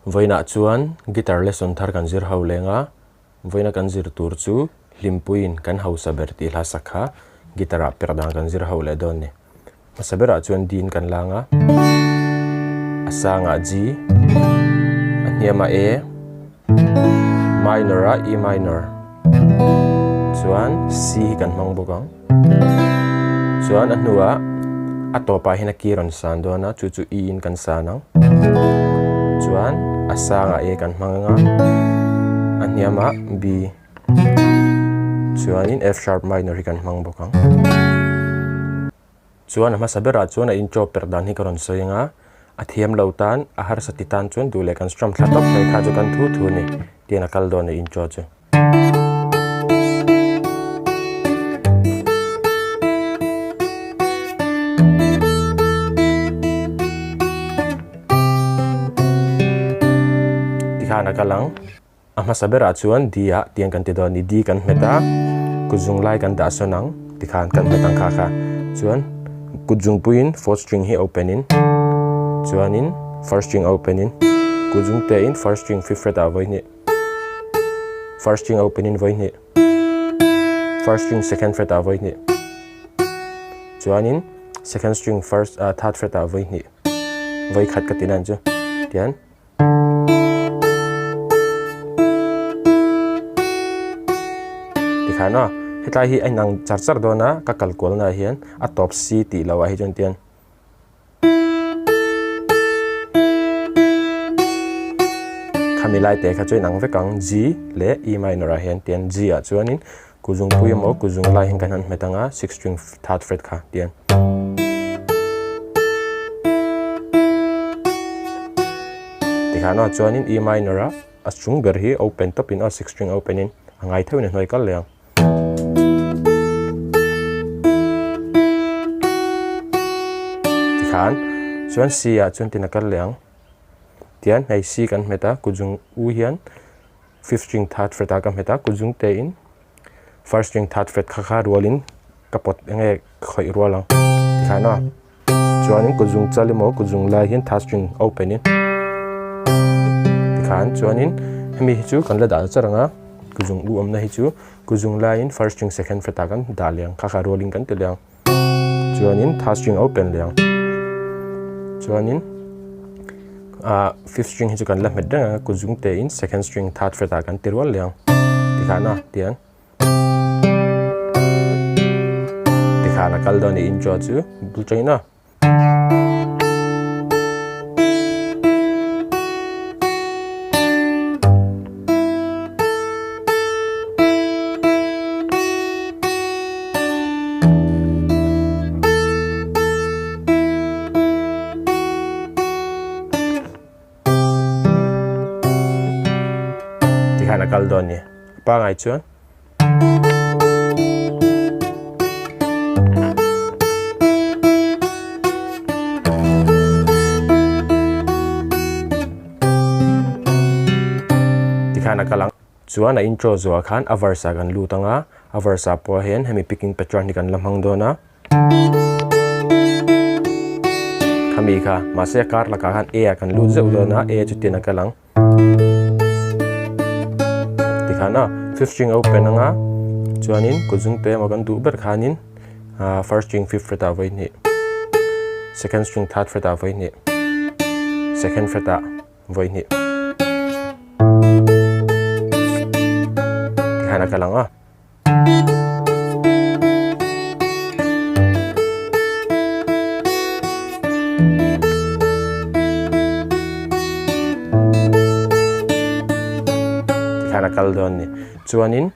Voina chuan guitar lesson thar kan zir ho lenga voina kan zir tur chu hlimpuin kan ho saber ti hla sakha gitara perdang kan zir ho le don ni sabera chuan din kan langa asanga G aniama A minor a E minor chuan C kan mang bokang chuan anua atopa hina kiron san dona chu chu E in kan sanang chuan asanga A kan manga aniama B chuan in F sharp minor hi kan mang bokang chuan ama sabera chuan a intro perdan hi karon soinga athiam lautan ahar satitan chuan dule kan strum thlatop thai kha chu kan thu thu ni tiana kal don ne intro chu na kalang ama sabera chuan dia tiang kan ti do ni di kan meta kuzung lai kan da sonang tikhan kan metang kha kha chuan kuzung puin fourth string hi open in chuan in first string open in kuzung te in first string fifth fret avoi ni first string open in voi ni first string second fret avoi ni chuan in second string first third fret avoi ni voi khat ka tinan chu tian no hetlai hi ainang charchar dona ka kalkol na hian a top C ti lawa hi jon tian khamilai te kha choi nang vekang G le E minor a hian tian G a chuanin kuzung puyamo kuzung lai hin kan han metanga 6 string third fret kha tian tikhano chuanin E minor a strung ber hi open top in a 6 string open in angai theu ne hnoi kal leang khan chuan C a chuan tinakal leang tian nei C kan meta kuzung u hian fifth string third fret a kan meta kuzung te in first string third fret kha kha rolin kapot enge khoi rolang khana chuan in kuzung chalimo kuzung lai hian third string open in khan chuan in hemi chu kan la da charanga kuzung u amna hi chu kuzung lai in first string second fret a kan da leang kha kha rolling kan ti leang chuan in third string open leang chuan in fifth string hi chu kan la met danga kuzung te in second string third fret a kan tirwal leang tikhana tian tikhana kal don ni intro chu bulchaina tikhana kal don ni pa ngai chuan tikhana kalang chuan a intro zo khan avarsa kan lu tanga avarsa po hen hemi picking pattern ni kan lamhang dona khami kha mase kar la ka khan a kan lu zeu dona a chu tina kalang tikhana fifth string open anga chuanin kuzung te ma kan du ber khanin first string fifth fret a voi ni second string third fret a voi ni second fret a voi ni tikhana kalang a kal don ni chuanin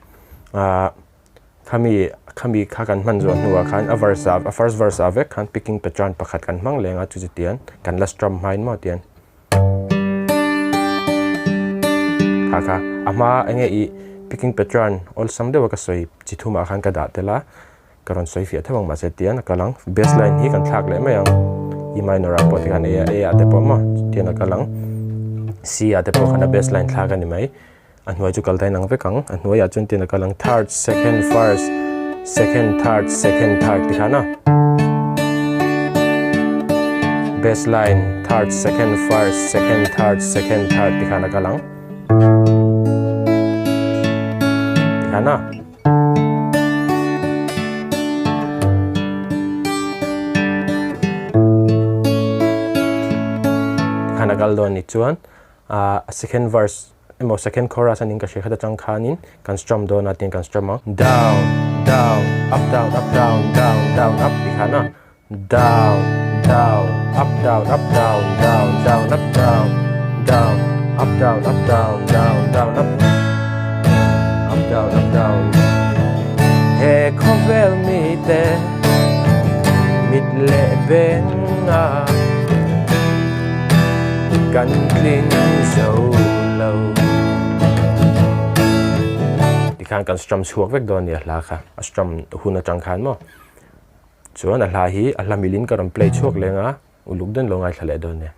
khami kha kan man zo nuwa khan a first verse ave khan picking pattern pakhat kan mang lenga chu tian kan la strum main ma tian kha ama enge I picking pattern all some de ka soi chithuma khan ka da tela karon soi fi thawang ma se tian kalang baseline hi kan thak le mayang E minor a pot kan a ate po ma tian kalang C ate po khana baseline thak ani mai anhuai chu kaltai nang vekang anhuai a chun tina kalang third second first second third tikhana baseline third, second, first, second, third, second, third. Tikha na kalang. Tikha na. Tikha na kaldon ni chuan. Second verse. Emo second chorus aning ka shekha chang khanin kan strum do natin kan strum down down up down up down down down up tikha na down down up down up down down down up down down up down up down down down up down up down he covel mi te mit le ben kan kling so low kan strum suak vek don ya la kha strum huna chang khan mo chuan a hla hi a hla milin karam play chuak lenga uluk den longai thlale don ne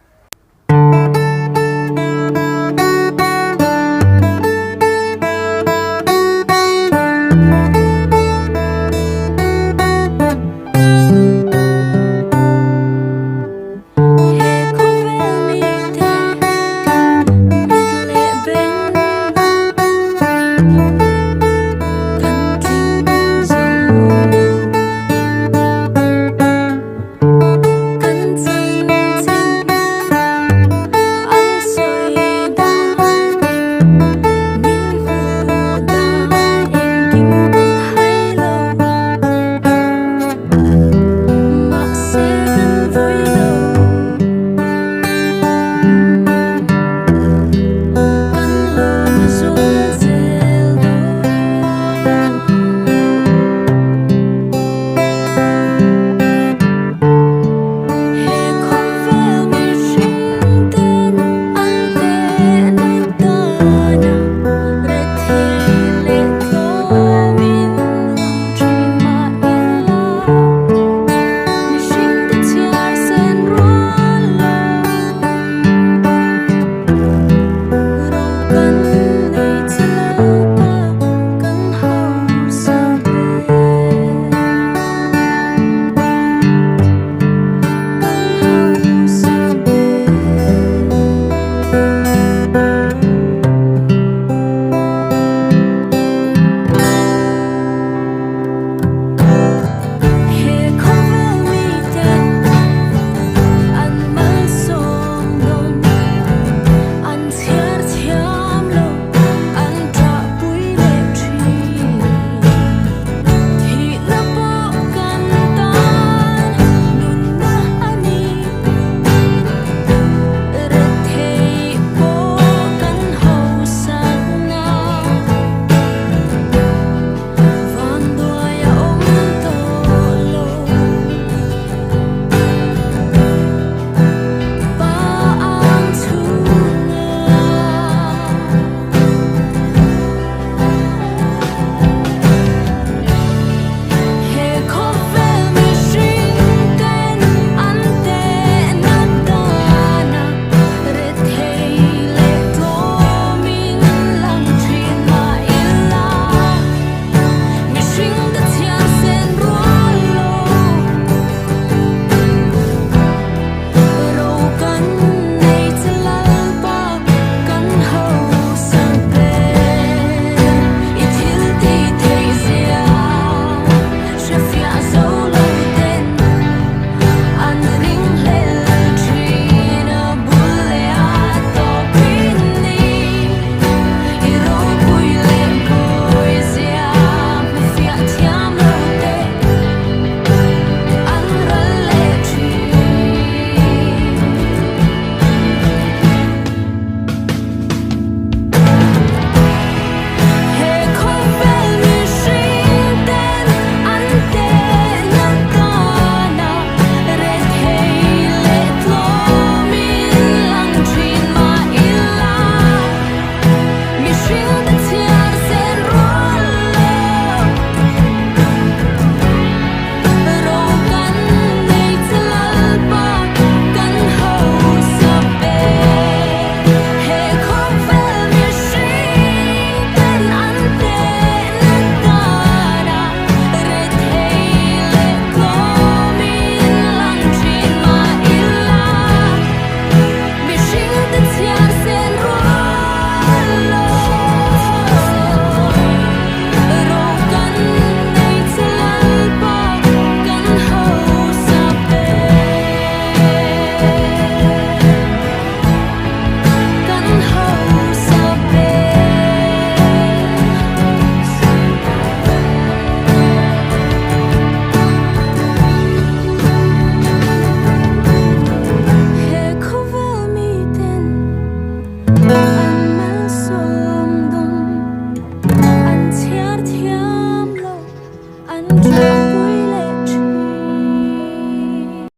Bye.